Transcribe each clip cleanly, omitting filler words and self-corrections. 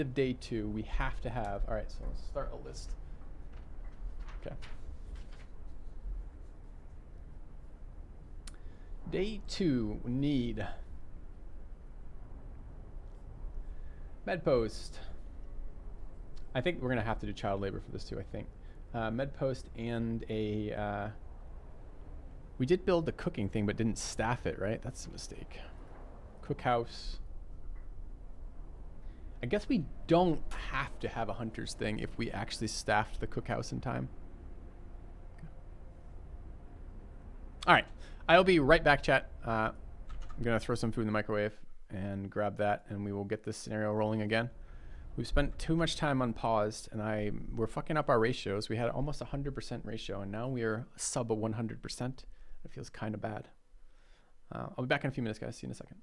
of day 2, we have to have. All right, so let's start a list. Okay. Day 2, we need Medpost. I think we're gonna have to do child labor for this too. I think Medpost and a. We did build the cooking thing, but didn't staff it, right? That's a mistake. Cookhouse. I guess we don't have to have a hunter's thing if we actually staffed the cookhouse in time. Okay. All right, I'll be right back, chat. I'm gonna throw some food in the microwave and grab that, and we will get this scenario rolling again. We've spent too much time unpaused, and we're fucking up our ratios. We had almost 100% ratio, and now we are sub a 100%. It feels kind of bad. I'll be back in a few minutes, guys. See you in a second.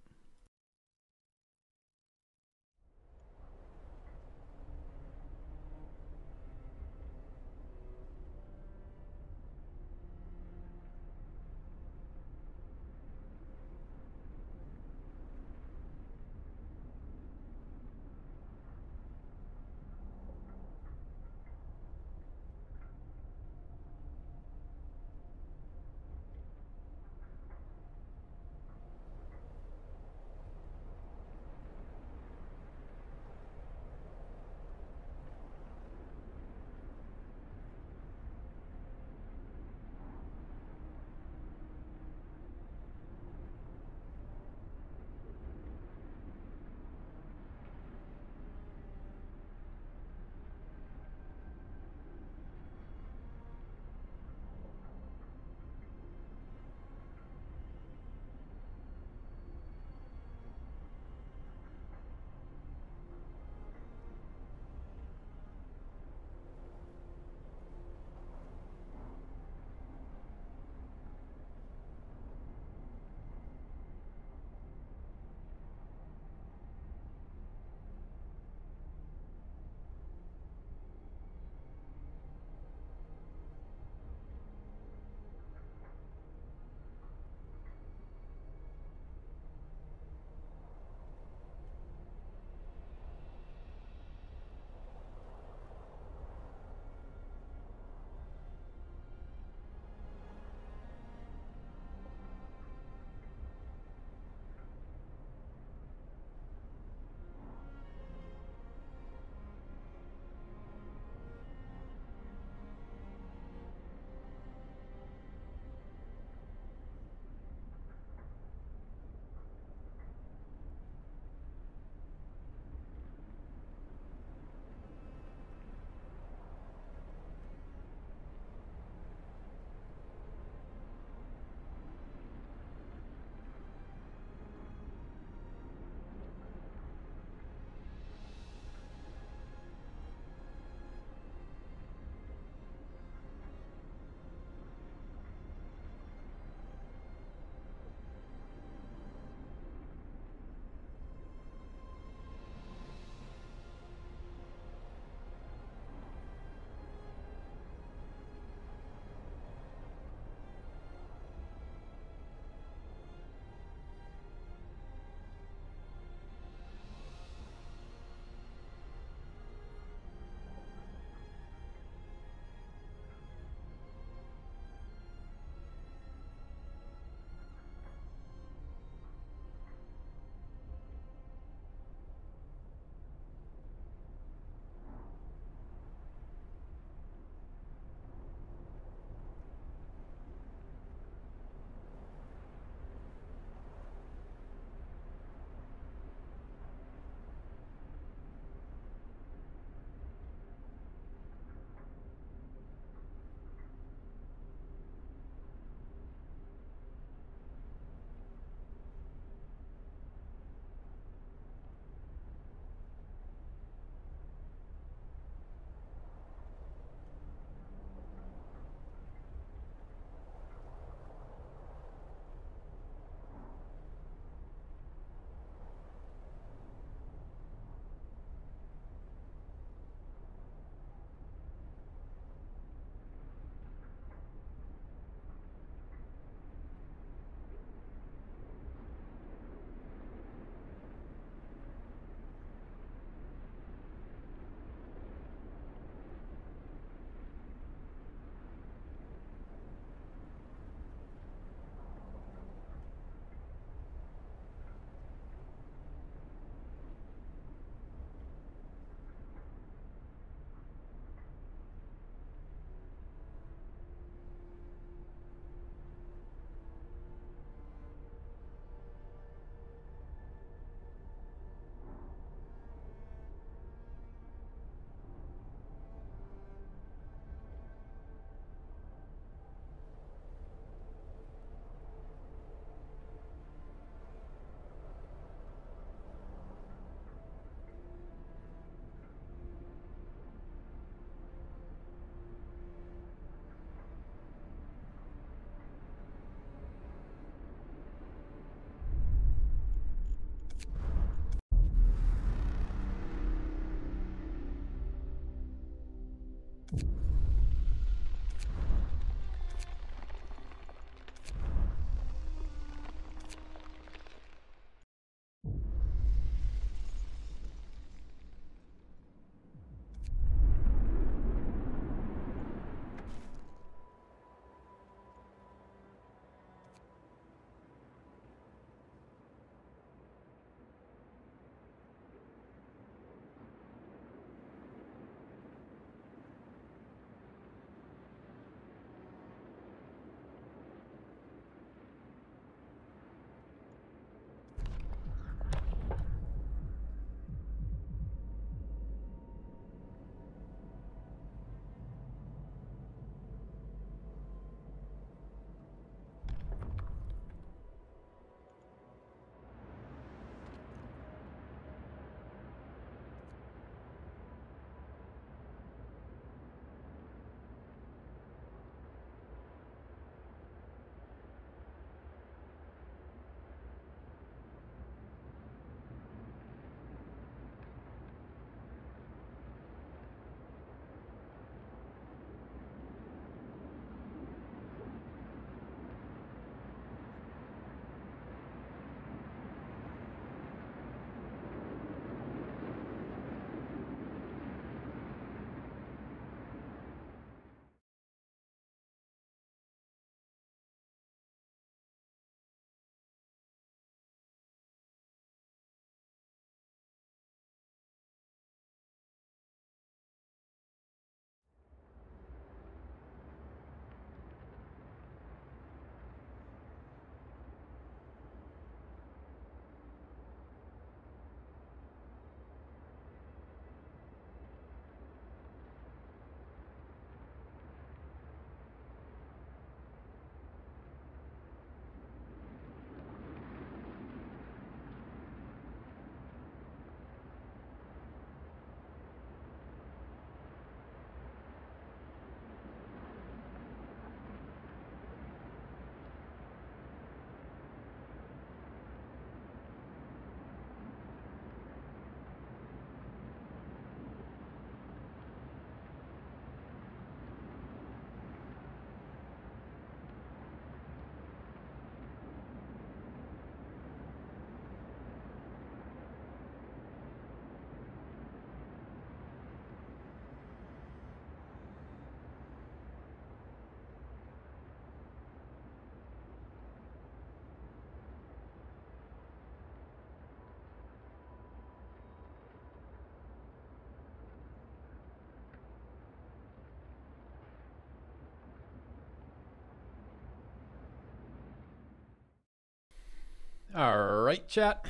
All right, chat.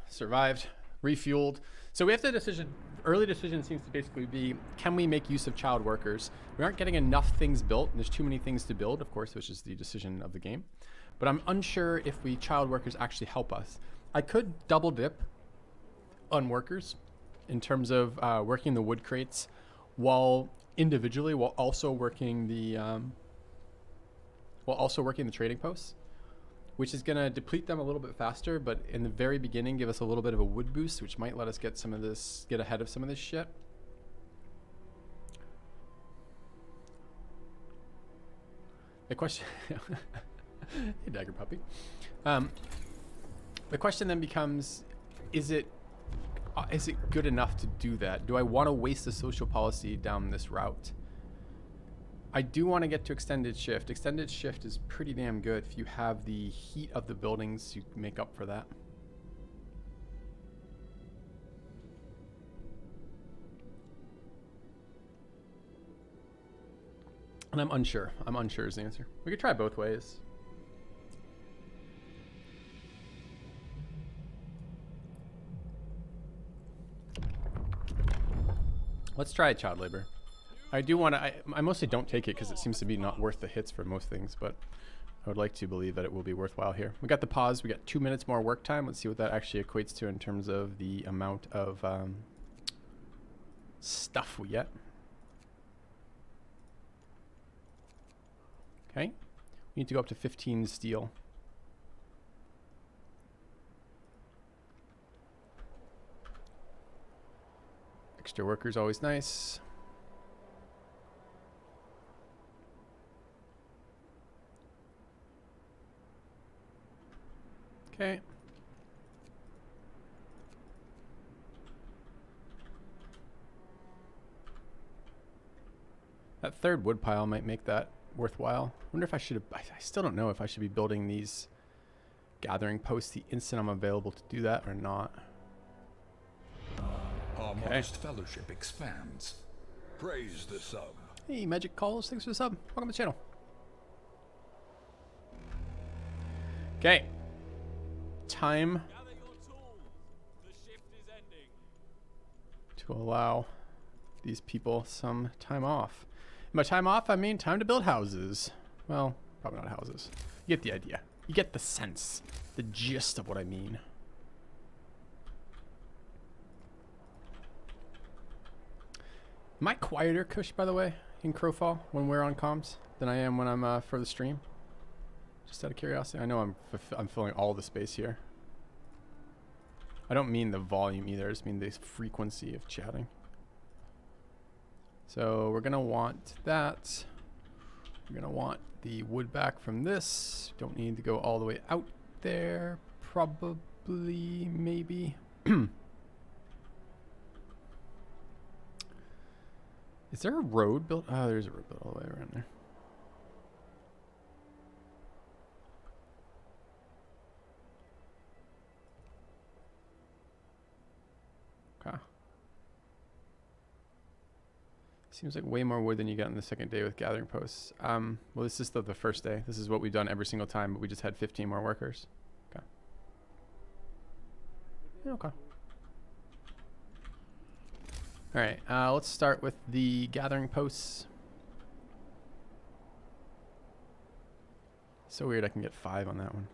Survived, refueled. So we have the decision. Early decision seems to basically be, can we make use of child workers? We aren't getting enough things built. And there's too many things to build, of course, which is the decision of the game. But I'm unsure if we child workers actually help us. I could double dip on workers in terms of working the wood crates while individually, while also working the trading posts, which is going to deplete them a little bit faster, but in the very beginning give us a little bit of a wood boost, which might let us get some of this, get ahead of some of this shit. The question, hey Dagger Puppy. The question then becomes, is it good enough to do that? Do I want to waste the social policy down this route? I do want to get to extended shift. Extended shift is pretty damn good if you have the heat of the buildings to make up for that. And I'm unsure. I'm unsure is the answer. We could try both ways. Let's try child labor. I do want to, I mostly don't take it because it seems to be not worth the hits for most things, but I would like to believe that it will be worthwhile here. We got the pause, we got 2 minutes more work time. Let's see what that actually equates to in terms of the amount of stuff we get. Okay, we need to go up to 15 steel. Extra workers always nice. Okay. That third wood pile might make that worthwhile. I wonder if I should have, I still don't know if I should be building these gathering posts the instant I'm available to do that or not. Our modest fellowship expands. Praise the sub. Hey, Magic Calls, thanks for the sub. Welcome to the channel. Okay. Time to allow these people some time off. And by time off, I mean time to build houses. Well, probably not houses. You get the idea. You get the sense, the gist of what I mean. Am I quieter, Kush, by the way, in Crowfall when we're on comms than I am when I'm for the stream? Just out of curiosity. I know I'm filling all the space here. I don't mean the volume either. I just mean the frequency of chatting. So we're gonna want that. We're gonna want the wood back from this. Don't need to go all the way out there. Probably, maybe. Is there a road built? Oh, there's a road built all the way around there. Okay. Seems like way more wood than you got on the second day with gathering posts. Well, this is the first day. This is what we've done every single time, but we just had 15 more workers. Okay. Yeah, okay. All right, let's start with the gathering posts. So weird I can get 5 on that one.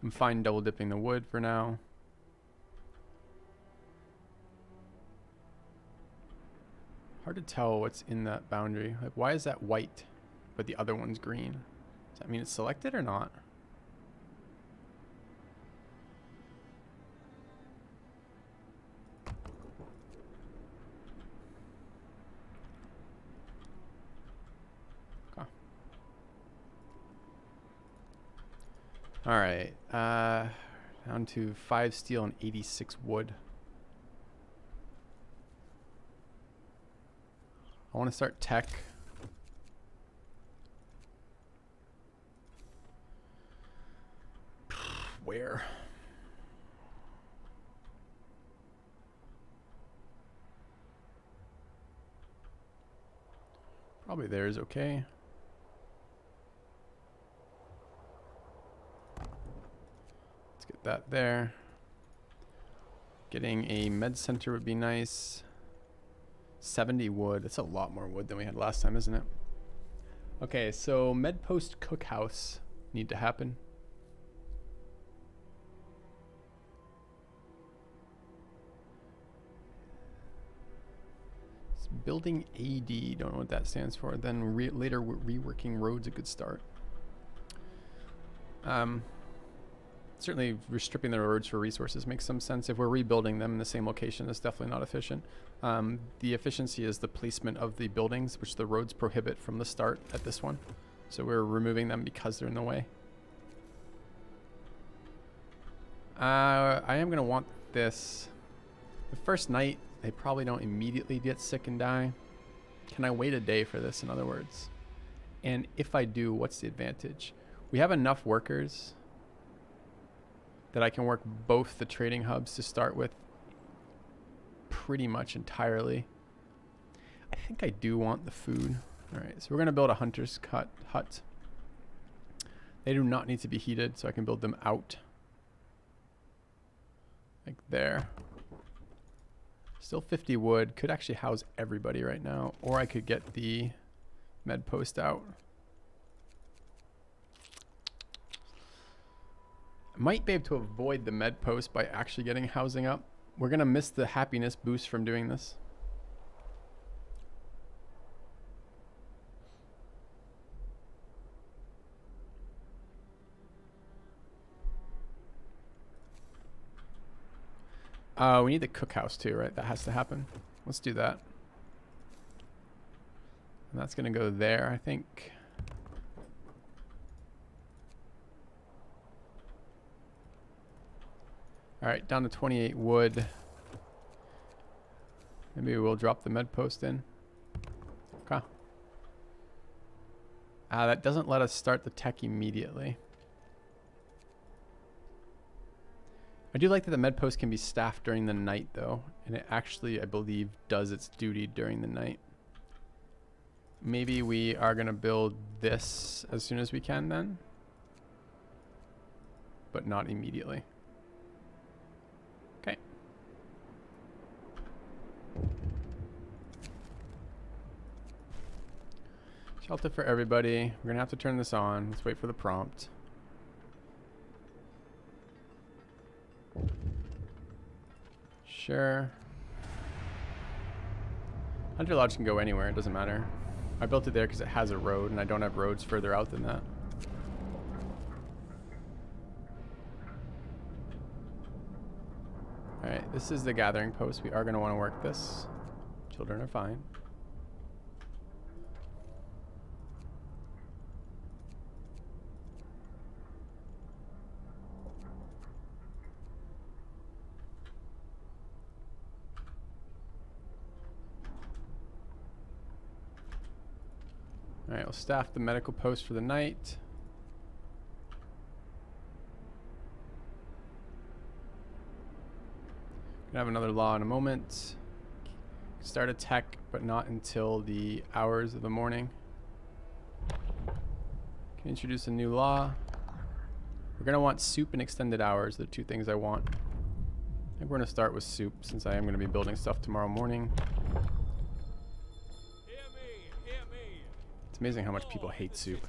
I'm fine double dipping the wood for now. Hard to tell what's in that boundary. Like, why is that white, but the other one's green? Does that mean it's selected or not? All right, down to 5 steel and 86 wood. I want to start tech. Where? Probably there is okay. that there. Getting a med center would be nice. 70 wood. That's a lot more wood than we had last time, isn't it? Okay, so med post cookhouse need to happen. It's building AD. Don't know what that stands for. Then later reworking roads, a good start. Certainly stripping the roads for resources makes some sense. If we're rebuilding them in the same location, it's definitely not efficient. The efficiency is the placement of the buildings, which the roads prohibit from the start at this one. So we're removing them because they're in the way. I am going to want this. The first night, they probably don't immediately get sick and die. Can I wait a day for this, in other words? And if I do, what's the advantage? We have enough workers that I can work both the trading hubs to start with pretty much entirely. I think I do want the food. All right, so we're going to build a hunter's hut. They do not need to be heated, so I can build them out. Like there. Still 50 wood. Could actually house everybody right now. Or I could get the med post out. I might be able to avoid the med post by actually getting housing up. We're going to miss the happiness boost from doing this. We need the cookhouse too, right? That has to happen. Let's do that. And that's going to go there, I think. All right, down to 28 wood. Maybe we'll drop the med post in. Okay. That doesn't let us start the tech immediately. I do like that the med post can be staffed during the night though, and it actually, I believe, does its duty during the night. Maybe we are going to build this as soon as we can then, but not immediately. Okay. Shelter for everybody. We're going to have to turn this on. Let's wait for the prompt. Sure. Hunter Lodge can go anywhere, it doesn't matter. I built it there because it has a road and I don't have roads further out than that. Alright, this is the gathering post. We are going to want to work this. Children are fine. Alright, we'll staff the medical post for the night. Gonna have another law in a moment. Start a tech, but not until the hours of the morning. Can introduce a new law. We're gonna want soup and extended hours, the two things I want. I think we're gonna start with soup since I am gonna be building stuff tomorrow morning. It's amazing how much people hate soup.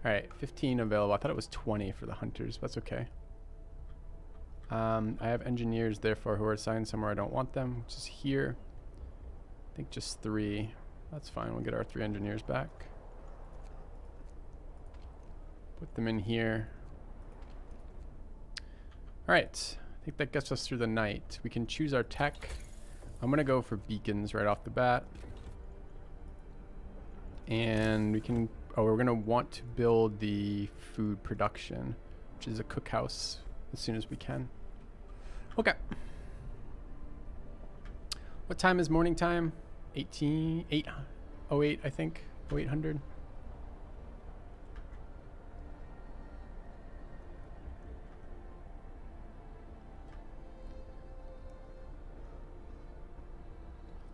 Alright, 15 available. I thought it was 20 for the hunters. That's okay. I have engineers, therefore, who are assigned somewhere I don't want them, which is here. I think just 3. That's fine. We'll get our 3 engineers back. Put them in here. Alright. I think that gets us through the night. We can choose our tech. I'm going to go for beacons right off the bat. And we can, we're going to want to build the food production, which is a cookhouse, as soon as we can. Okay. What time is morning time? 8:08, I think. 0800.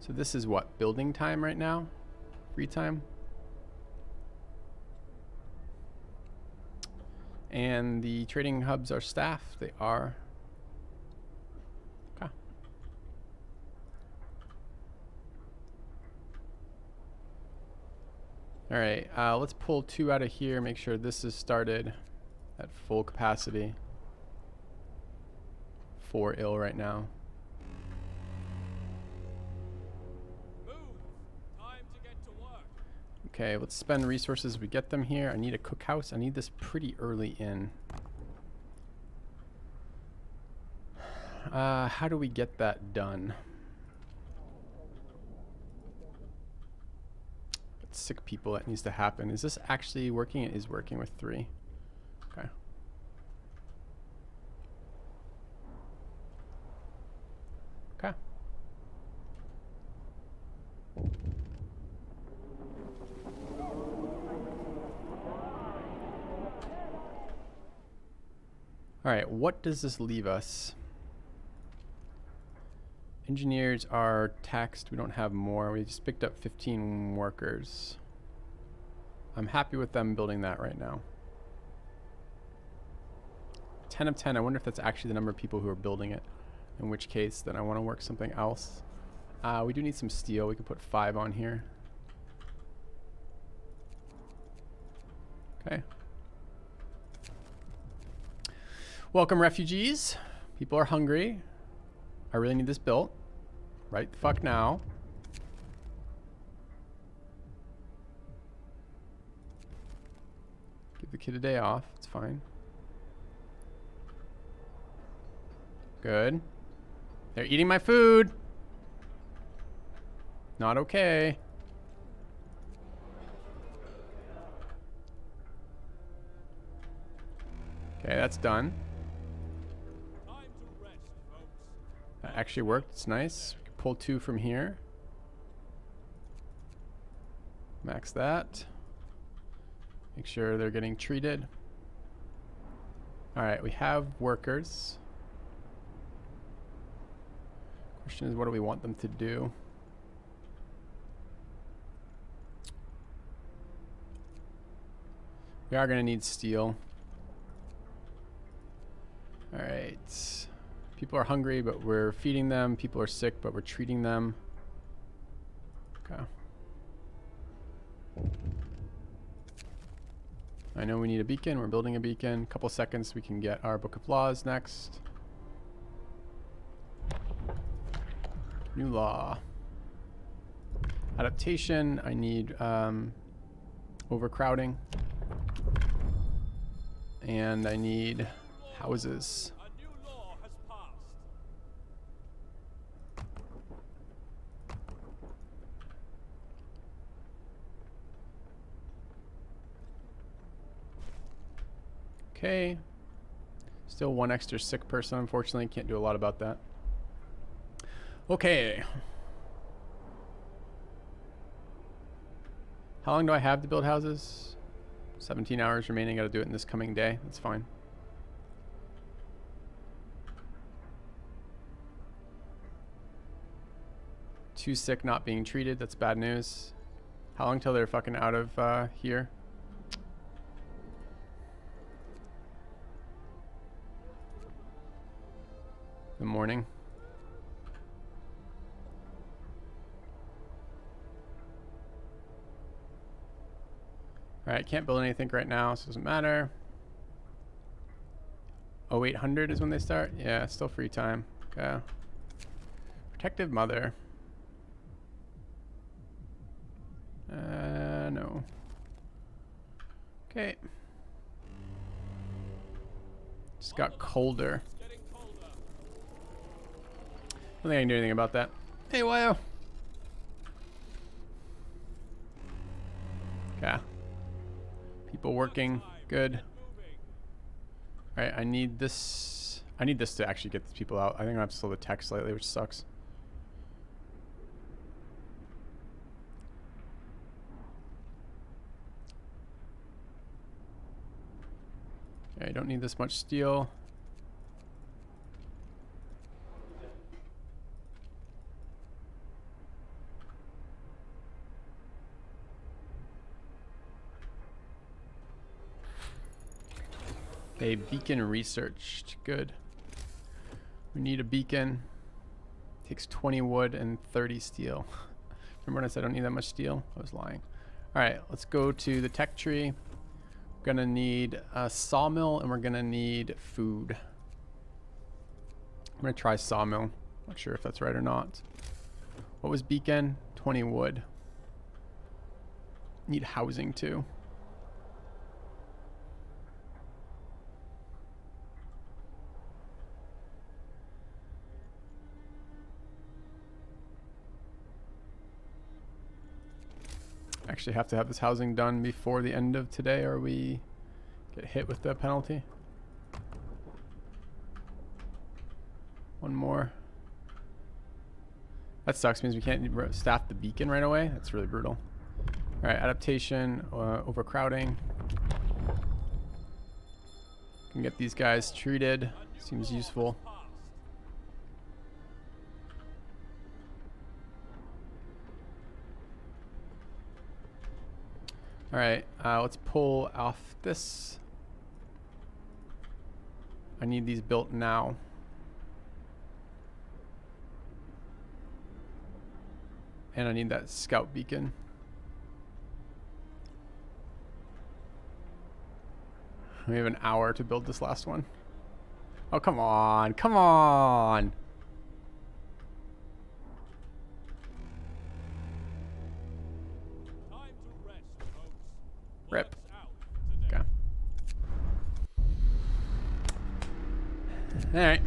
So this is what? Building time right now? Free time? And the trading hubs are staffed. They are. All right, let's pull 2 out of here. Make sure this is started at full capacity. 4 ill right now. Move. Time to get to work. Okay, let's spend resources as we get them here. I need a cookhouse. I need this pretty early in. How do we get that done? It's sick people. That needs to happen. Is this actually working? It is working with 3. Okay. Okay. All right, what does this leave us? Engineers are taxed. We don't have more. We just picked up 15 workers. I'm happy with them building that right now. 10 of 10. I wonder if that's actually the number of people who are building it. In which case, then I want to work something else. We do need some steel. We can put 5 on here. Okay. Welcome, refugees. People are hungry. I really need this built. Right the fuck now. Give the kid a day off. It's fine. Good. They're eating my food. Not okay. Okay, that's done. That actually worked. It's nice. We can pull 2 from here. Max that. Make sure they're getting treated. All right, we have workers. Question is, what do we want them to do? We are going to need steel. All right. People are hungry, but we're feeding them. People are sick, but we're treating them. Okay. I know we need a beacon. We're building a beacon. Couple seconds, we can get our Book of Laws next. New law. Adaptation. I need overcrowding. And I need houses. Okay. Still 1 extra sick person, unfortunately. Can't do a lot about that. Okay. How long do I have to build houses? 17 hours remaining. Got to do it in this coming day. That's fine. Too sick, not being treated. That's bad news. How long till they're fucking out of here? The morning. Alright, can't build anything right now, so it doesn't matter. 0800 is when they start? Yeah, still free time. Okay. Protective mother. No. Okay. Just got colder. I don't think I can do anything about that. Hey, Wyo. Okay. People working. Good. Alright, I need this. I need this to actually get these people out. I think I have to slow the text slightly, which sucks. Okay, I don't need this much steel. Okay, beacon researched. Good. We need a beacon. Takes 20 wood and 30 steel. Remember when I said I don't need that much steel? I was lying. All right, let's go to the tech tree. We're gonna need a sawmill and we're gonna need food. I'm gonna try sawmill. Not sure if that's right or not. What was beacon? 20 wood. Need housing too. Actually have to have this housing done before the end of today or we get hit with the penalty. One more. That sucks, means we can't staff the beacon right away. That's really brutal. All right, adaptation, overcrowding. Can get these guys treated. Seems useful. All right, let's pull off this. I need these built now. And I need that scout beacon. We have an hour to build this last one. Oh, come on. Come on. Time to rest, folks. Rip. Work's out today. Okay. All right.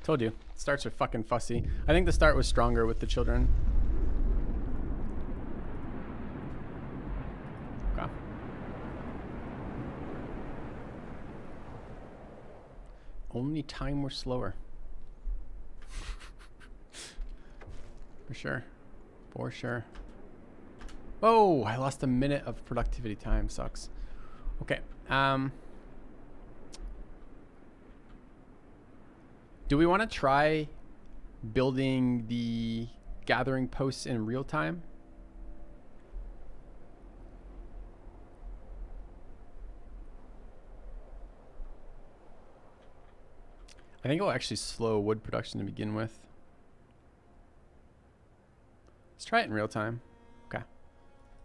Told you. Starts are fucking fussy. I think the start was stronger with the children. Okay. Only time we're slower. For sure. For sure. Oh, I lost a minute of productivity time. Sucks. Okay. Do we want to try building the gathering posts in real time? I think it'll actually slow wood production to begin with. Let's try it in real time. Okay.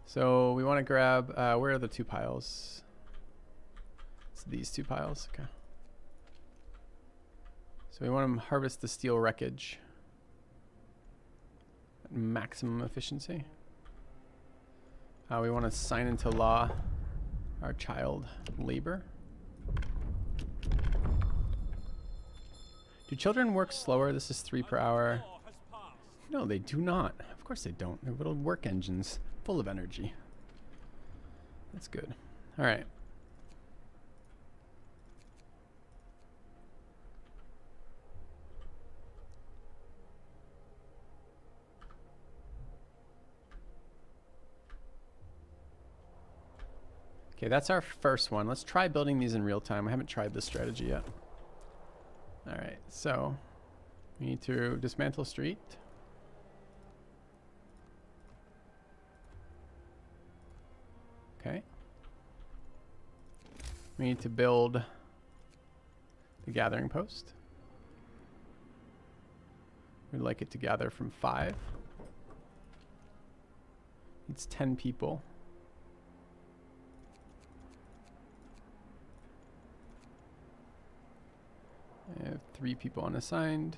So we want to grab, where are the two piles? It's these two piles. Okay. So we want to harvest the steel wreckage at maximum efficiency. We want to sign into law our child labor. Do children work slower? This is 3 per hour. Law has passed. No, they do not. Of course they don't. They're little work engines full of energy. That's good. All right. Okay, that's our first one. Let's try building these in real time. I haven't tried this strategy yet. All right, so we need to dismantle street. Okay. We need to build the gathering post. We'd like it to gather from 5. It's 10 people. I have 3 people unassigned.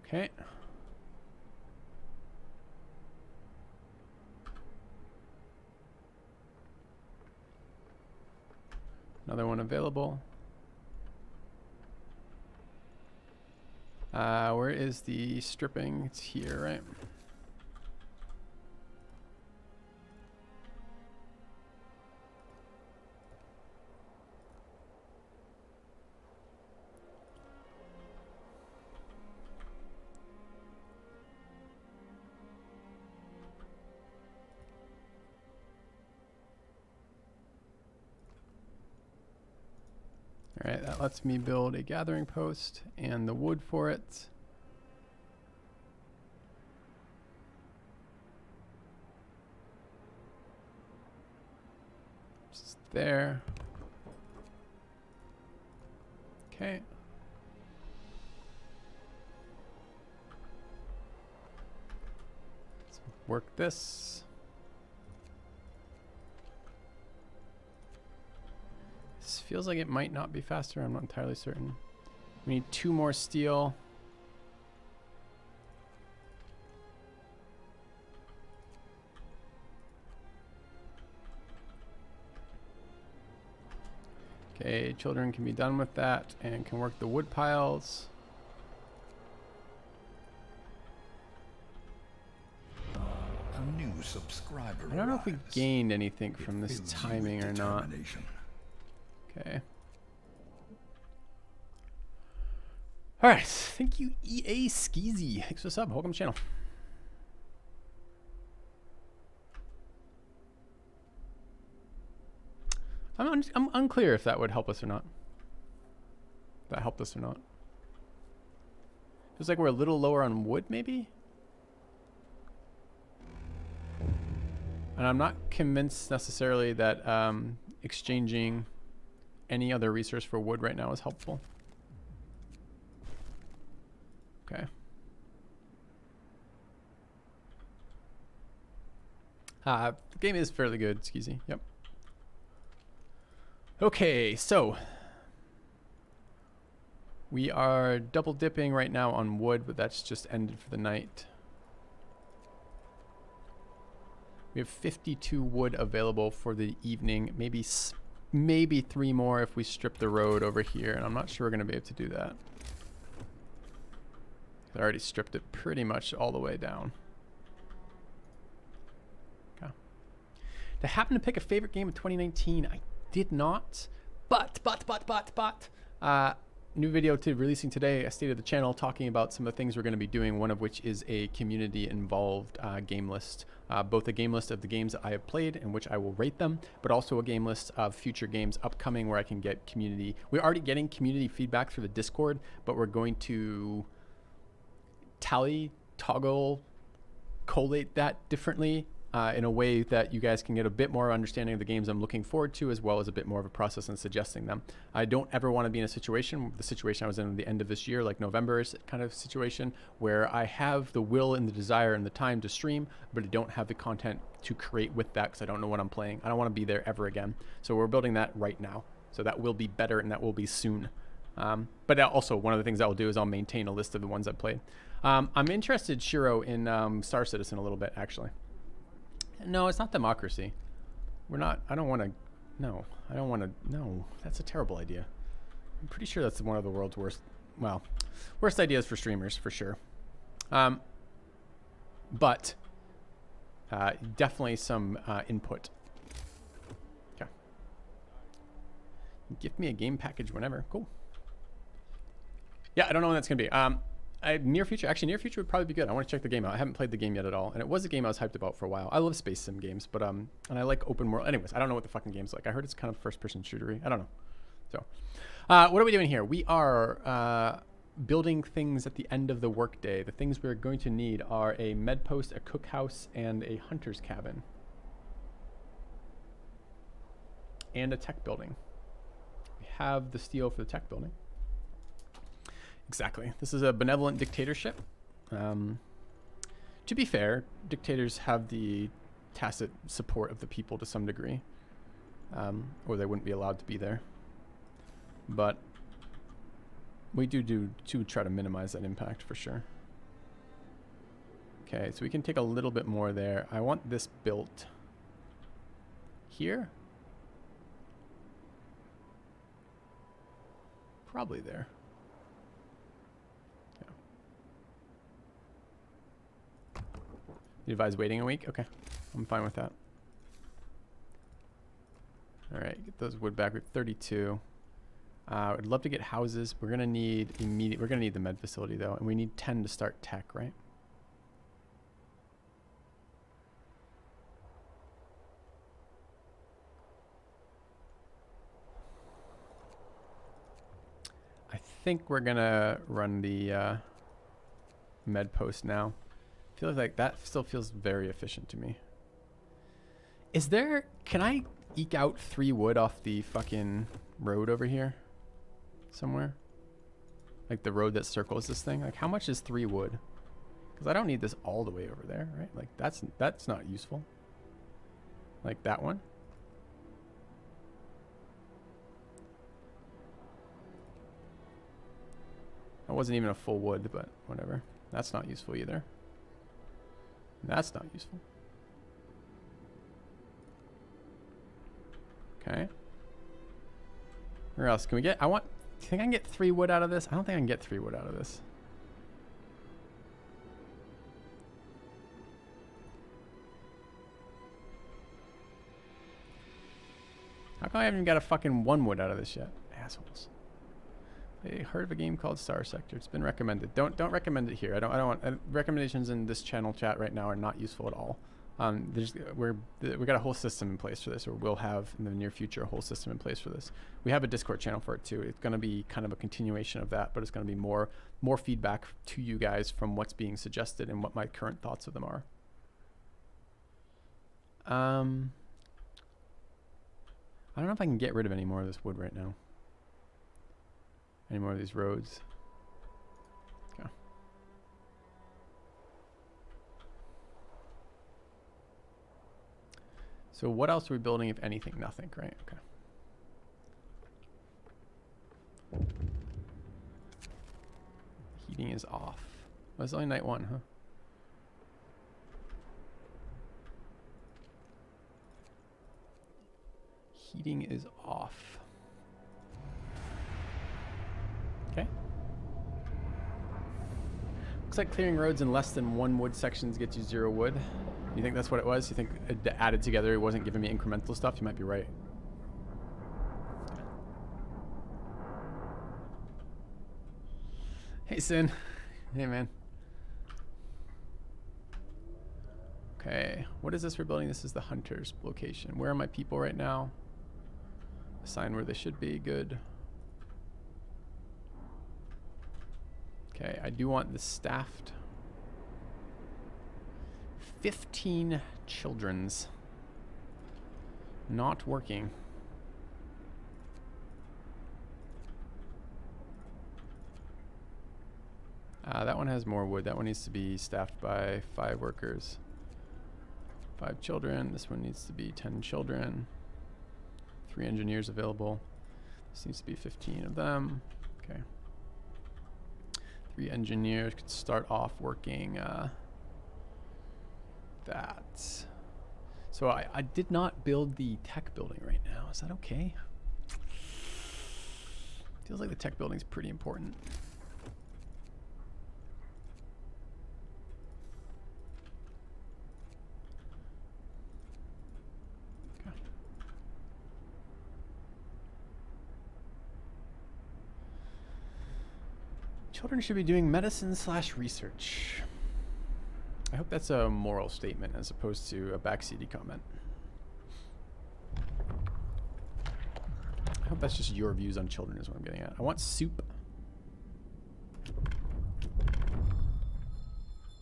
Okay. Another one available. Where is the stripping? It's here, right? All right, that lets me build a gathering post and the wood for it. Just there. Okay. work this. This feels like it might not be faster. I'm not entirely certain. We need 2 more steel. Okay, children can be done with that and can work the wood piles. A new subscriber. I don't know if we arrives. gained anything from It this fills you timing with or not. determination. Okay. Alright, thank you EA Skeezy. Thanks for the sub. Welcome to the channel. I'm unclear if that would help us or not. If that helped us or not. Feels like we're a little lower on wood, maybe? And I'm not convinced necessarily that exchanging any other resource for wood right now is helpful. Okay. The game is fairly good, Skeezy. Yep. Okay, so we are double dipping right now on wood, but that's just ended for the night. We have 52 wood available for the evening. Maybe 3 more if we strip the road over here, and I'm not sure we're going to be able to do that. I already stripped it pretty much all the way down. Okay. To happen to pick a favorite game of 2019, I did not. But new video releasing today. I stated the channel talking about some of the things we're going to be doing, one of which is a community involved game list. Both a game list of the games that I have played in which I will rate them, but also a game list of future games upcoming where I can get community. We're already getting community feedback through the Discord, but we're going to toggle, collate that differently in a way that you guys can get a bit more understanding of the games I'm looking forward to, as well as a bit more of a process in suggesting them. I don't ever want to be in a situation, the situation I was in at the end of this year, like November's kind of situation, where I have the will and the desire and the time to stream, but I don't have the content to create with that because I don't know what I'm playing. I don't want to be there ever again. So we're building that right now. So that will be better and that will be soon. But also one of the things I'll do is I'll maintain a list of the ones I've played. I'm interested, Shiro, in Star Citizen a little bit, actually. No, it's not democracy. We're not, I don't want to, no, that's a terrible idea. I'm pretty sure that's one of the world's worst, well, worst ideas for streamers, for sure. But definitely some input. Okay. Give me a game package whenever. Cool. Yeah, I don't know when that's going to be. Near future would probably be good. I want to check the game out. I haven't played the game yet at all, and it was a game I was hyped about for a while. I love space sim games, but and I like open world. Anyways, I don't know what the fucking game's like. I heard it's kind of first-person shootery. I don't know. So, what are we doing here? We are building things at the end of the workday. The things we're going to need are a med post, a cookhouse, and a hunter's cabin, and a tech building. We have the steel for the tech building. Exactly. This is a benevolent dictatorship. To be fair, dictators have the tacit support of the people to some degree, or they wouldn't be allowed to be there. But we do try to minimize that impact for sure. Okay, so we can take a little bit more there. I want this built here. Probably there. You advise waiting a week? Okay, I'm fine with that. All right, get those wood back. We have 32. I'd love to get houses. We're gonna need We're gonna need the med facility though, and we need 10 to start tech, right? I think we're gonna run the med post now. Feels like that still feels very efficient to me. Is there, can I eke out 3 wood off the fucking road over here somewhere? Like the road that circles this thing? Like how much is 3 wood? Because I don't need this all the way over there, right? Like that's not useful. Like that one. That wasn't even a full wood, but whatever. That's not useful either. That's not useful. Okay. Where else can we get? You think I can get 3 wood out of this? I don't think I can get 3 wood out of this. How come I haven't even got a fucking 1 wood out of this yet? Assholes. I heard of a game called Star Sector. It's been recommended. Don't recommend it here. I don't want recommendations in this channel chat right now are not useful at all. We got a whole system in place for this, or we'll have in the near future a whole system in place for this. We have a Discord channel for it too. It's going to be kind of a continuation of that, but it's going to be more feedback to you guys from what's being suggested and what my current thoughts of them are. I don't know if I can get rid of any more of this wood right now. Any more of these roads. Okay. So what else are we building, if anything? Nothing, right? Okay. Heating is off. Oh, it's only night 1, huh? Heating is off. Okay. Looks like clearing roads in less than 1 wood sections gets you 0 wood. You think that's what it was? You think it added together it wasn't giving me incremental stuff? You might be right. Hey, Sin. Hey, man. Okay. What is this we're building? This is the hunter's location. Where are my people right now? Assign where they should be. Good. Okay, I do want this staffed. 15 children's. Not working. That one has more wood. That one needs to be staffed by 5 workers. 5 children. This one needs to be 10 children. 3 engineers available. This needs to be 15 of them. Okay. 3 engineers could start off working that. So I did not build the tech building right now. Is that okay? Feels like the tech building is pretty important. Okay. Children should be doing medicine/research. I hope that's a moral statement as opposed to a backseaty comment. I hope that's just your views on children is what I'm getting at. I want soup.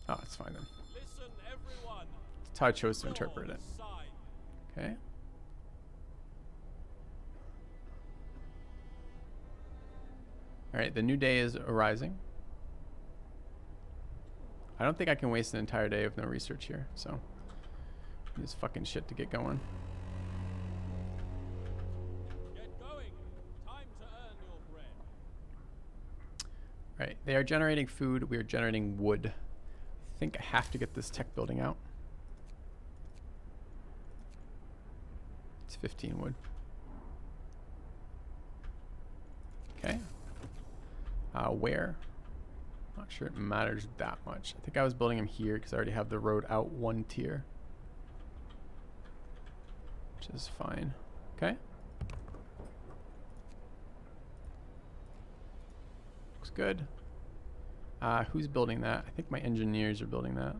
Oh, it's fine then. Listen, everyone. That's how I chose to interpret it. Okay. All right, the new day is arising. I don't think I can waste an entire day of no research here, so this fucking shit to get going. Get going. Time to earn your bread. Right, they are generating food. We are generating wood. I think I have to get this tech building out. It's 15 wood. Okay. Where? Not sure it matters that much. I think I was building them here because I already have the road out 1 tier. Which is fine. Okay. Looks good. Who's building that? I think my engineers are building that.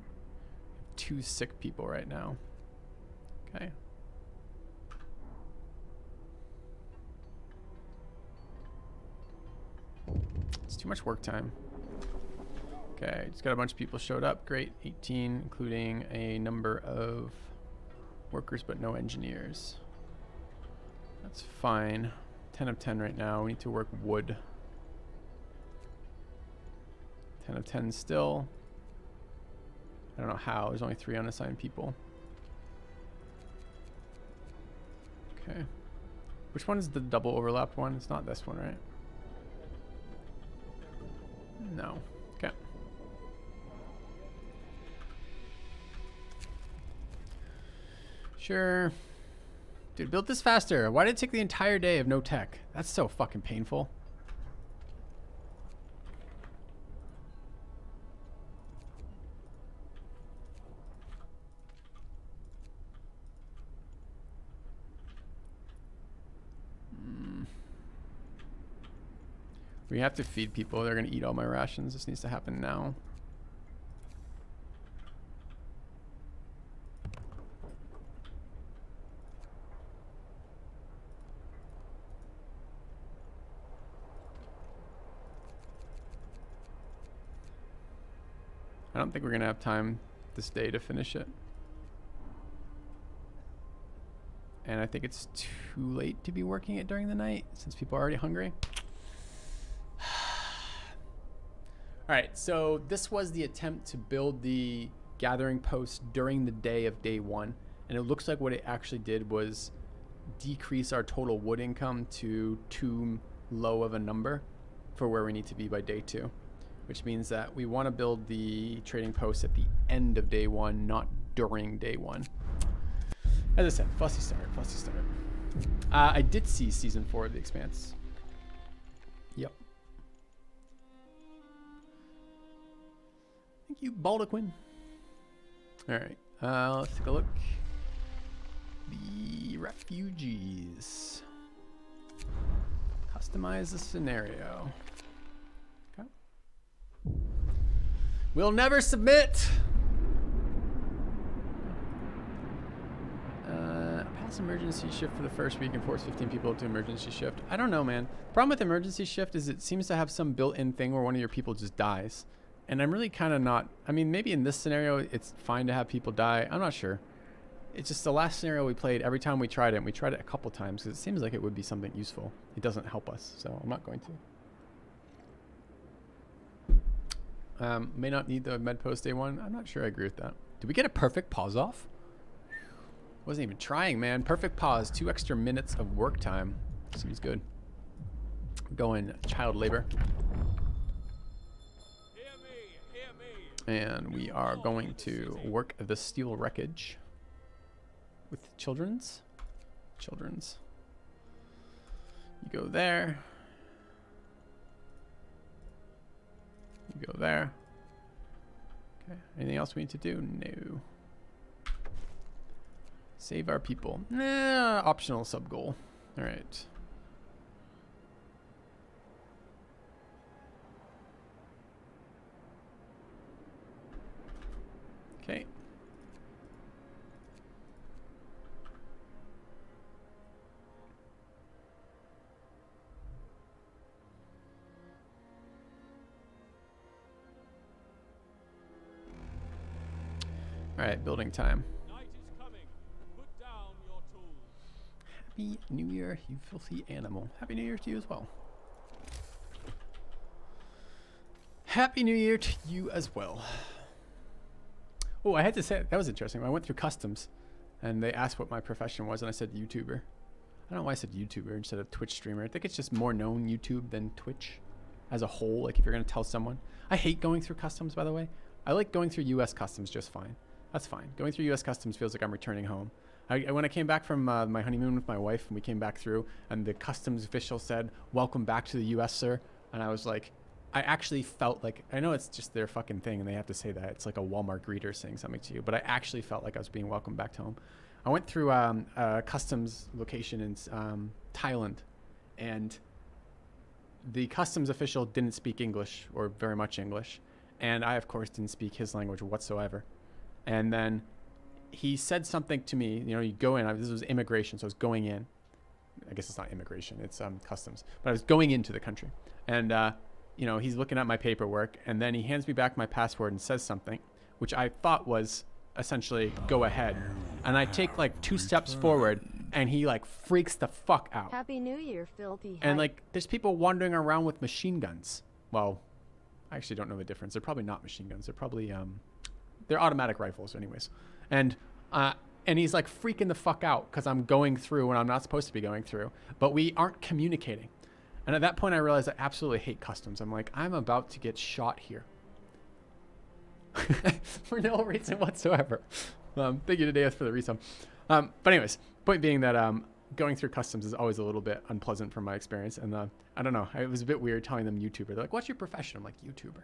2 sick people right now. Okay. It's too much work time. Okay, just got a bunch of people showed up. Great, 18, including a number of workers, but no engineers. That's fine. 10 of 10 right now. We need to work wood. 10 of 10 still. I don't know how. There's only 3 unassigned people. Okay. Which one is the double overlapped one? It's not this one, right? No. Okay. Sure. Dude, build this faster. Why did it take the entire day of no tech? That's so fucking painful. We have to feed people. They're going to eat all my rations. This needs to happen now. I don't think we're going to have time this day to finish it. And I think it's too late to be working it during the night since people are already hungry. All right, so this was the attempt to build the gathering post during the day of day 1. And it looks like what it actually did was decrease our total wood income to too low of a number for where we need to be by day 2. Which means that we want to build the trading post at the end of day 1, not during day 1. As I said, fussy start, fussy start. I did see season 4 of The Expanse. Yep. Thank you, Baldaquin. All right, let's take a look. The refugees. Customize the scenario. Okay. We'll never submit. Pass emergency shift for the first week and force 15 people to emergency shift. I don't know, man. Problem with emergency shift is it seems to have some built-in thing where one of your people just dies. And I'm really kind of not, I mean, maybe in this scenario, it's fine to have people die. I'm not sure. It's just the last scenario we played, every time we tried it, and we tried it a couple times because it seems like it would be something useful. It doesn't help us, so I'm not going to. May not need the med post day 1. I'm not sure I agree with that. Did we get a perfect pause off? Wasn't even trying, man. Perfect pause. 2 extra minutes of work time. Seems good. Going child labor. And we are going to work the steel wreckage with children's. You go there. You go there. Okay. Anything else we need to do? No. Save our people. Nah, optional sub goal. All right. Okay. All right, building time. Night is coming. Put down your tools. Happy New Year, you filthy animal. Happy New Year to you as well. Happy New Year to you as well. Oh, I had to say, that was interesting. I went through customs and they asked what my profession was and I said YouTuber. I don't know why I said YouTuber instead of Twitch streamer. I think it's just more known YouTube than Twitch as a whole. Like if you're going to tell someone. I hate going through customs, by the way. I like going through US customs just fine. That's fine. Going through US customs feels like I'm returning home. When I came back from my honeymoon with my wife and we came back through and the customs official said, "Welcome back to the US, sir." And I was like, I actually felt like, I know it's just their fucking thing and they have to say that. It's like a Walmart greeter saying something to you, but I actually felt like I was being welcomed back to home. I went through a customs location in Thailand and the customs official didn't speak English or very much English. And I, of course, didn't speak his language whatsoever. And then he said something to me, you know, you go in, this was immigration, so I was going in. I guess it's not immigration, it's customs. But I was going into the country. And, you know, he's looking at my paperwork, and then he hands me back my passport and says something, which I thought was essentially, go ahead. And I take like 2 steps forward, and he like freaks the fuck out. Happy New Year, filthy. And like, there's people wandering around with machine guns. Well, I actually don't know the difference. They're probably not machine guns. They're probably They're automatic rifles anyways. And he's like freaking the fuck out because I'm going through when I'm not supposed to be going through. But we aren't communicating. And at that point I realized I absolutely hate customs. I'm like, I'm about to get shot here. For no reason whatsoever. Thank you to Deus for the resub. But anyways, point being that going through customs is always a little bit unpleasant from my experience. And I don't know, it was a bit weird telling them YouTuber. They're like, what's your profession? I'm like, YouTuber.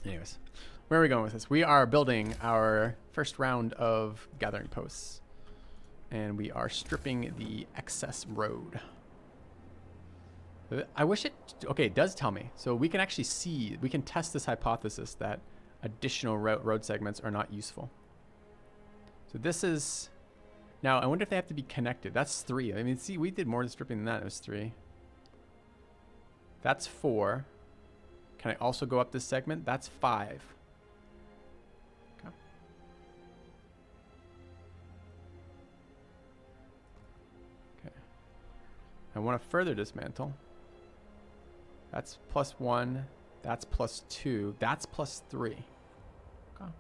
Anyways, where are we going with this? We are building our first round of gathering posts. And we are stripping the excess road. I wish it... Okay, it does tell me. So we can actually see... We can test this hypothesis that additional road segments are not useful. So this is... Now, I wonder if they have to be connected. That's 3. I mean, see, we did more stripping than that. It was 3. That's 4. Can I also go up this segment? That's 5. Okay. Okay. I want to further dismantle. That's +1. That's +2. That's +3. Okay.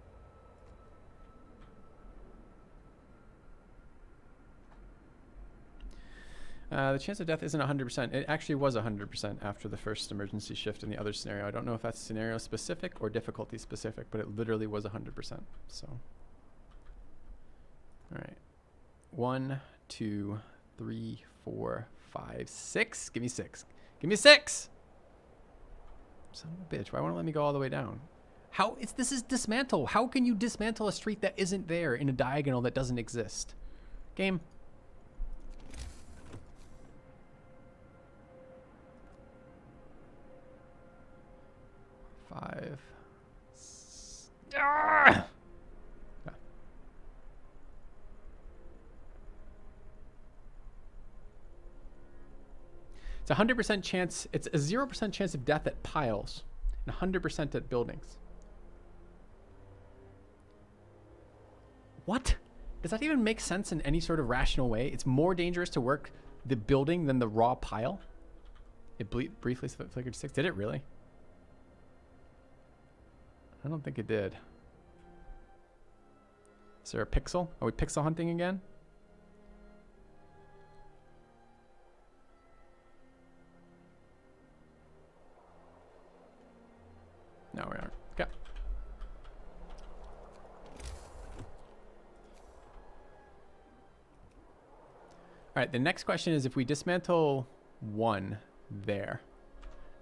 The chance of death isn't 100%. It actually was 100% after the first emergency shift in the other scenario. I don't know if that's scenario specific or difficulty specific, but it literally was 100%. So, all right. 1, 2, 3, 4, 5, 6. Give me 6. Give me 6. Son of a bitch. Why won't it let me go all the way down? How? This is dismantle. How can you dismantle a street that isn't there in a diagonal that doesn't exist? Game. Five. Ah! Yeah. It's a 100% chance. It's a 0% chance of death at piles and 100% at buildings. What? Does that even make sense in any sort of rational way? It's more dangerous to work the building than the raw pile. It briefly flickered 6. Did it really? I don't think it did. Is there a pixel? Are we pixel hunting again? No, we aren't. Okay. All right, the next question is if we dismantle 1 there,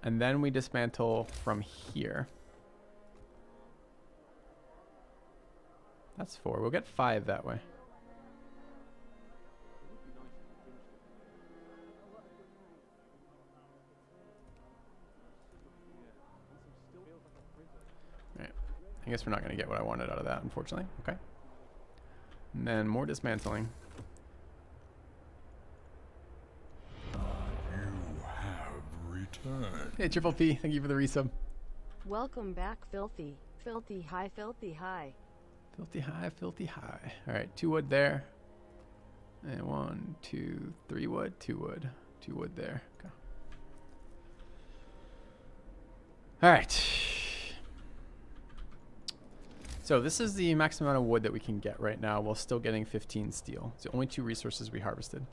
and then we dismantle from here. That's 4. We'll get 5 that way. All right. I guess we're not going to get what I wanted out of that, unfortunately. Okay. And then more dismantling. You have returned. Hey, Triple P. Thank you for the resub. Welcome back, Filthy. Filthy high, filthy high. Filthy high, filthy high. All right, 2 wood there. And 1, 2, 3 wood, 2 wood. 2 wood there. Okay. All right. So this is the maximum amount of wood that we can get right now while still getting 15 steel. It's the only 2 resources we harvested.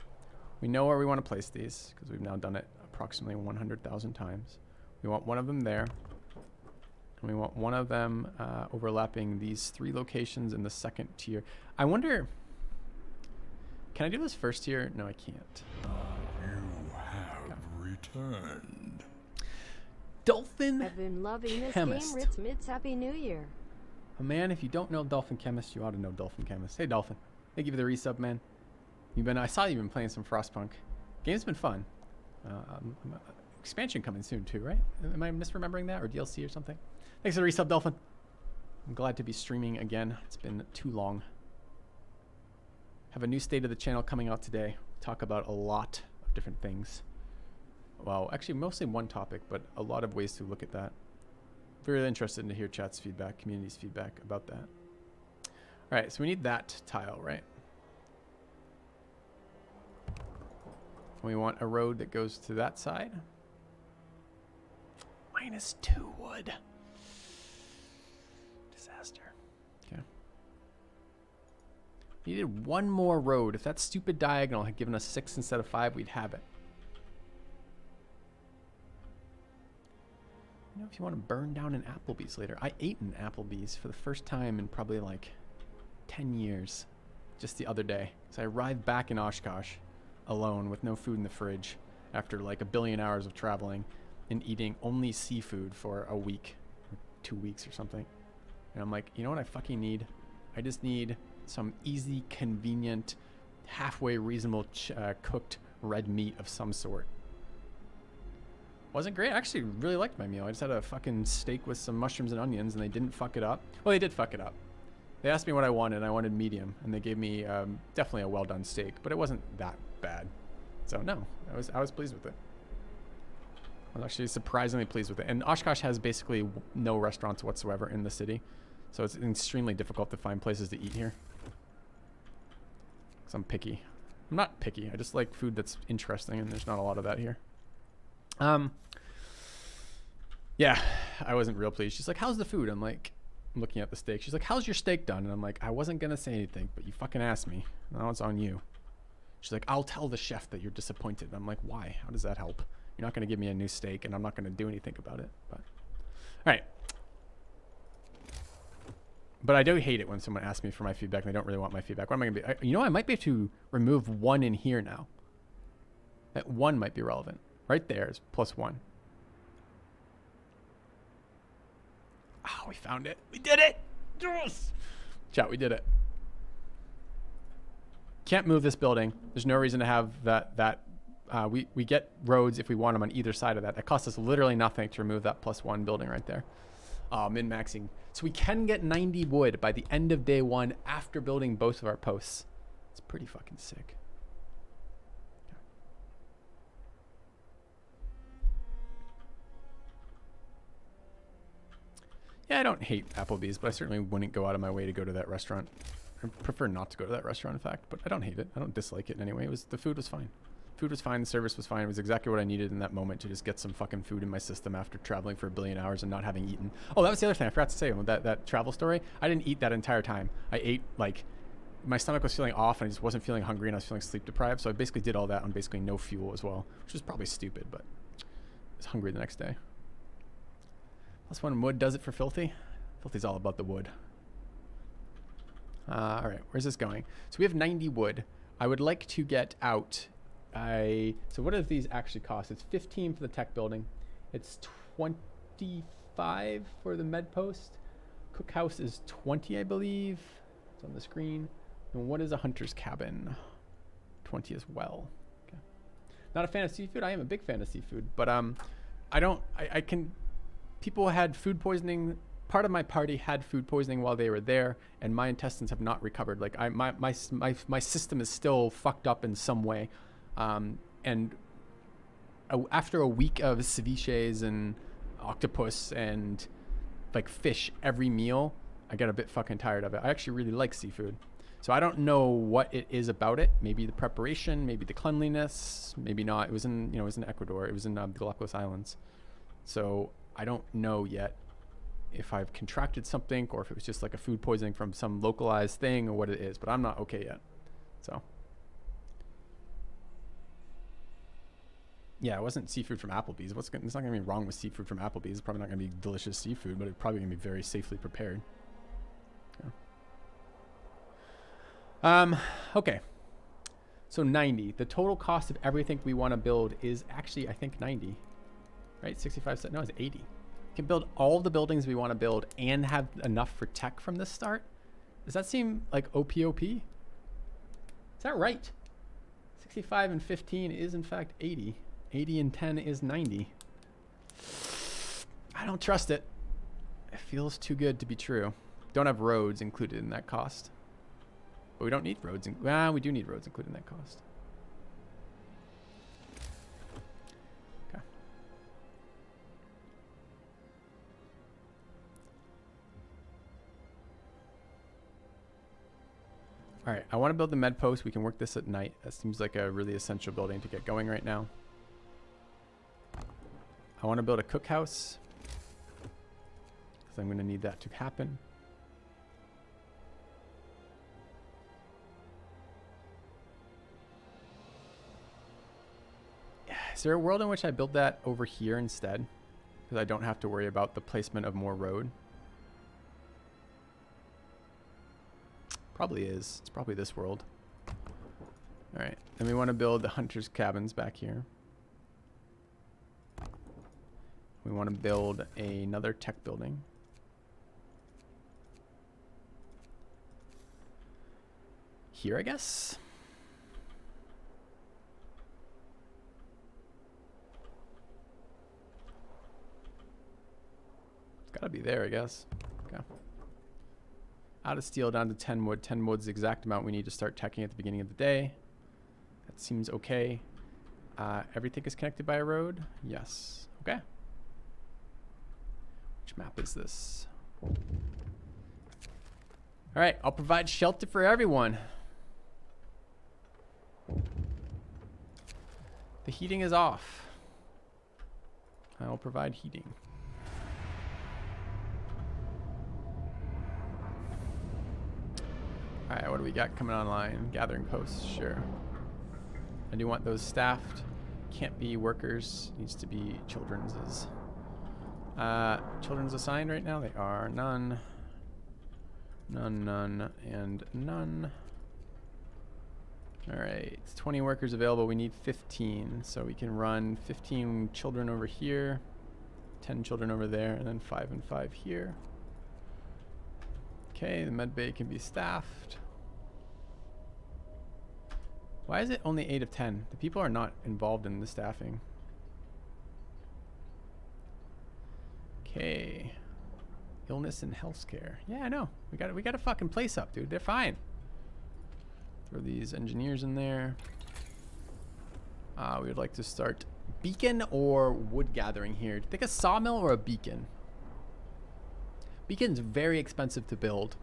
We know where we want to place these because we've now done it approximately 100,000 times. We want one of them there. And we want one of them overlapping these 3 locations in the second tier. I wonder, can I do this first tier? No, I can't. You have returned. Dolphin I've been loving this Chemist. game, Ritz Mitz. Happy New Year. Oh, man, if you don't know Dolphin Chemist, you ought to know Dolphin Chemist. Hey, Dolphin. Thank you for the resub, man. I saw you've been playing some Frostpunk. Game's been fun. Expansion coming soon too, right? Am I misremembering that, or DLC or something? Thanks for the resub, Dolphin. I'm glad to be streaming again. It's been too long. Have a new state of the channel coming out today. Talk about a lot of different things. Well, actually mostly one topic, but a lot of ways to look at that. Very interested to hear chat's feedback, community's feedback about that. All right, so we need that tile, right? We want a road that goes to that side. -2 wood. Disaster. Okay. Needed one more road. If that stupid diagonal had given us 6 instead of 5, we'd have it. You know, if you want to burn down an Applebee's later. I ate an Applebee's for the first time in probably like 10 years. Just the other day. So I arrived back in Oshkosh alone with no food in the fridge after like 1 billion hours of traveling and eating only seafood for a week or 2 weeks or something. And I'm like, you know what I fucking need? I just need some easy, convenient, halfway reasonable cooked red meat of some sort. Wasn't great. I actually really liked my meal. I just had a fucking steak with some mushrooms and onions, and they didn't fuck it up. Well, they did fuck it up. They asked me what I wanted, and I wanted medium, and they gave me definitely a well-done steak, but it wasn't that bad. So no, I was pleased with it. I was actually surprisingly pleased with it. And Oshkosh has basically no restaurants whatsoever in the city, so it's extremely difficult to find places to eat here. Because I'm picky. I'm not picky. I just like food that's interesting, and there's not a lot of that here. Yeah, I wasn't real pleased. She's like, how's the food? I'm like, I'm looking at the steak. She's like, how's your steak done? And I'm like, I wasn't going to say anything, but you fucking asked me. Now it's on you. She's like, I'll tell the chef that you're disappointed. And I'm like, why? How does that help? You're not going to give me a new steak, and I'm not going to do anything about it. But all right. But I do hate it when someone asks me for my feedback and they don't really want my feedback. What am I going to be? You know, I might be able to remove 1 in here now. That 1 might be relevant. Right there is +1. Oh, we found it. We did it. Yes. Chat, we did it. Can't move this building. There's no reason to have that. We get roads if we want them on either side of that. It costs us literally nothing to remove that +1 building right there. Min-maxing. So we can get 90 wood by the end of day 1 after building both of our posts. It's pretty fucking sick. Yeah, I don't hate Applebee's, but I certainly wouldn't go out of my way to go to that restaurant. I prefer not to go to that restaurant, in fact, but I don't hate it. I don't dislike it in any way. The food was fine. Food was fine. The service was fine. It was exactly what I needed in that moment to just get some fucking food in my system after traveling for 1 billion hours and not having eaten. Oh, that was the other thing I forgot to say. That travel story, I didn't eat that entire time. I ate, like, my stomach was feeling off and I just wasn't feeling hungry and I was feeling sleep deprived. So I basically did all that on basically no fuel as well, which was probably stupid, but I was hungry the next day. +1 wood does it for Filthy. Filthy's all about the wood. All right, where's this going? So we have 90 wood. I would like to get out. So what do these actually cost? It's 15 for the tech building. It's 25 for the med post. Cookhouse is 20, I believe. It's on the screen. And what is a hunter's cabin? 20 as well. Okay. Not a fan of seafood. I am a big fan of seafood, but I can. People had food poisoning. Part of my party had food poisoning while they were there, and my intestines have not recovered. Like my system is still fucked up in some way. And after a week of ceviches and octopus and like fish every meal, I get a bit fucking tired of it. I actually really like seafood. So I don't know what it is about it. Maybe the preparation, maybe the cleanliness, maybe not. It was in Ecuador. It was in the Galapagos Islands. So I don't know yet if I've contracted something or if it was just like a food poisoning from some localized thing or what it is, but I'm not okay yet. So yeah, it wasn't seafood from Applebee's. It's not gonna be wrong with seafood from Applebee's. It's probably not gonna be delicious seafood, but it's probably gonna be very safely prepared. Yeah. Okay. So 90. The total cost of everything we want to build is actually, I think, 90. Right? 65. No, it's 80. We can build all the buildings we want to build and have enough for tech from the start. Does that seem like OPOP? Is that right? 65 and 15 is in fact 80. 80 and 10 is 90. I don't trust it. It feels too good to be true. Don't have roads included in that cost. But we don't need roads. Well, we do need roads included in that cost. Okay. All right, I want to build the med post. We can work this at night. That seems like a really essential building to get going right now. I want to build a cookhouse. because I'm going to need that to happen. Is there a world in which I build that over here instead? Because I don't have to worry about the placement of more road. Probably is. It's probably this world. All right. Then we want to build the hunter's cabins back here. We want to build another tech building. Here, I guess. It's got to be there, I guess. Okay. Out of steel down to 10 wood. 10 wood's the exact amount we need to start teching at the beginning of the day. That seems okay. Everything is connected by a road? Yes. Okay. Which map is this? All right, I'll provide shelter for everyone. The heating is off. I will provide heating. All right, what do we got coming online? Gathering posts, sure. I do want those staffed. Can't be workers, needs to be children's. Children's assigned right now? They are none. None, none, and none. All right, it's 20 workers available. We need 15, so we can run 15 children over here, 10 children over there, and then 5 and 5 here. Okay, the med bay can be staffed. Why is it only 8 of 10? The people are not involved in the staffing. Okay. Illness and health care. Yeah, I know. We got a fucking place up, dude. They're fine. Throw these engineers in there. We would like to start beacon or wood gathering here. Think a sawmill or a beacon. Beacon's very expensive to build.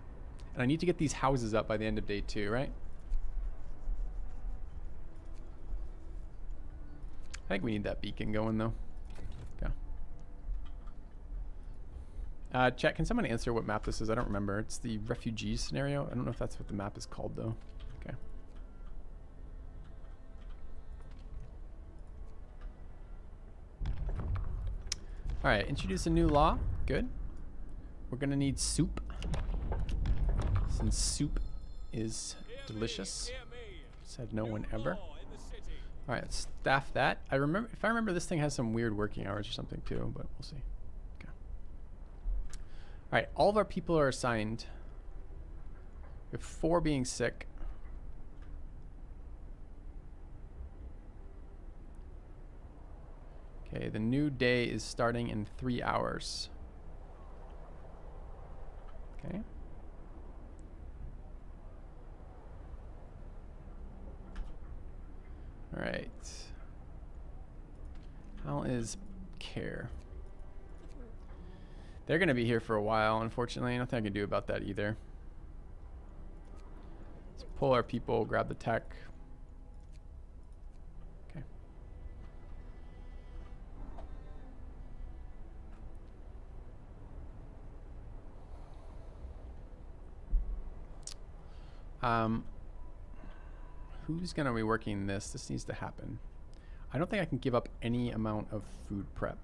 And I need to get these houses up by the end of day 2, right? I think we need that beacon going though. Okay. Chat, can someone answer what map this is? I don't remember. It's the refugees scenario. I don't know if that's what the map is called though. Okay. All right, introduce a new law. Good. We're gonna need soup. Since soup is delicious. Said no one ever. All right, let's staff that. If I remember, this thing has some weird working hours or something too, but we'll see. Okay. All right, all of our people are assigned. We have 4 being sick. Okay, the new day is starting in 3 hours. Okay. All right. How is care? They're going to be here for a while, unfortunately. Nothing I can do about that either. Let's pull our people, grab the tech. Okay. Who's going to be working this? This needs to happen. I don't think I can give up any amount of food prep.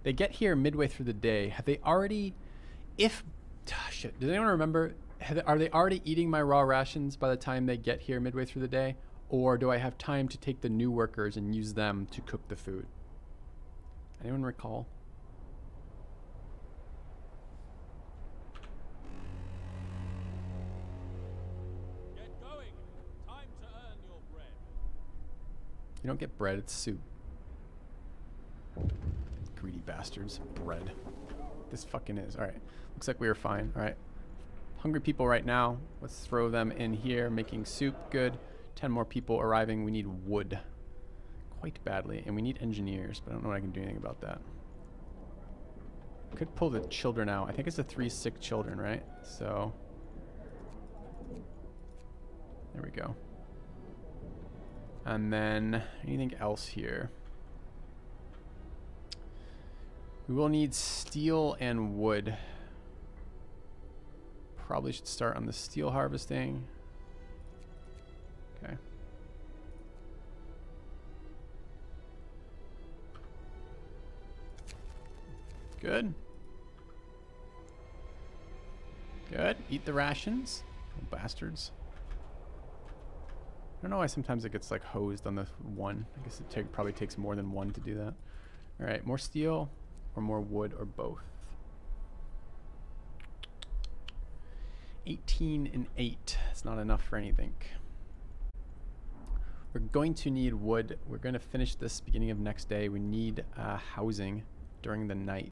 They get here midway through the day. Have they already... Shit. Does anyone remember? Are they already eating my raw rations by the time they get here midway through the day? Or do I have time to take the new workers and use them to cook the food? Anyone recall? You don't get bread, it's soup. Greedy bastards. Bread. This fucking is. Alright. Looks like we were fine. Alright. Hungry people right now. Let's throw them in here. Making soup. Good. 10 more people arriving. We need wood. Quite badly. And we need engineers, but I don't know what I can do anything about that. Could pull the children out. I think it's the 3 sick children, right? So... there we go. And then anything else here? We will need steel and wood. Probably should start on the steel harvesting. Okay. Good. Good. Eat the rations. Little bastards. I don't know why sometimes it gets like hosed on the one. I guess it probably takes more than one to do that. Alright, more steel or more wood or both. 18 and 8. It's not enough for anything. We're going to need wood. We're going to finish this beginning of next day. We need housing during the night.